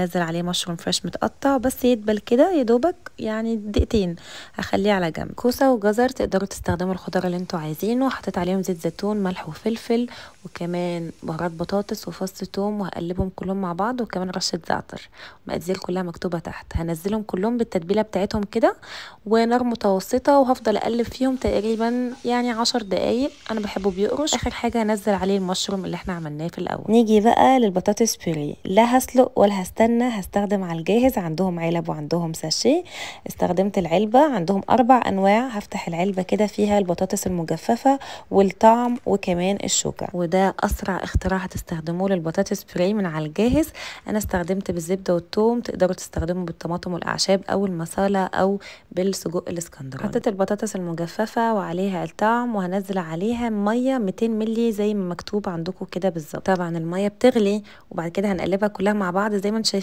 هنزل عليه مشروم فريش متقطع بس يدبل كده يا دوبك يعني دقيقتين، هخليه على جنب. كوسه وجزر تقدروا تستخدموا الخضار اللي انتوا عايزينه. حطيت عليهم زيت زيتون، ملح وفلفل، وكمان بهارات بطاطس وفص ثوم، وهقلبهم كلهم مع بعض، وكمان رشه زعتر. المقادير كلها مكتوبه تحت. هنزلهم كلهم بالتتبيله بتاعتهم كده، ونار متوسطه، وهفضل اقلب فيهم تقريبا يعني 10 دقايق. انا بحبه بيقرش. اخر حاجه هنزل عليه المشروم اللي احنا عملناه في الاول. نيجي بقى للبطاطس بيوري. لا هسلق ولا هستنى، هستخدم على الجاهز. عندهم علب وعندهم ساشيه. استخدمت العلبه، عندهم 4 انواع. هفتح العلبه كده، فيها البطاطس المجففه والطعم وكمان الشوكه. وده اسرع اختراع هتستخدموه للبطاطس بيوري من على الجاهز. انا استخدمت بالزبده والثوم، تقدروا تستخدموا بالطماطم والاعشاب او المصالة او بالسجق الاسكندراني. حطيت البطاطس المجففه وعليها الطعم، وهنزل عليها ميه 200 مللي زي ما مكتوب عندكم كده بالظبط. طبعا الميه بتغلي، وبعد كده هنقلبها كلها مع بعض زي ما انتم شايفين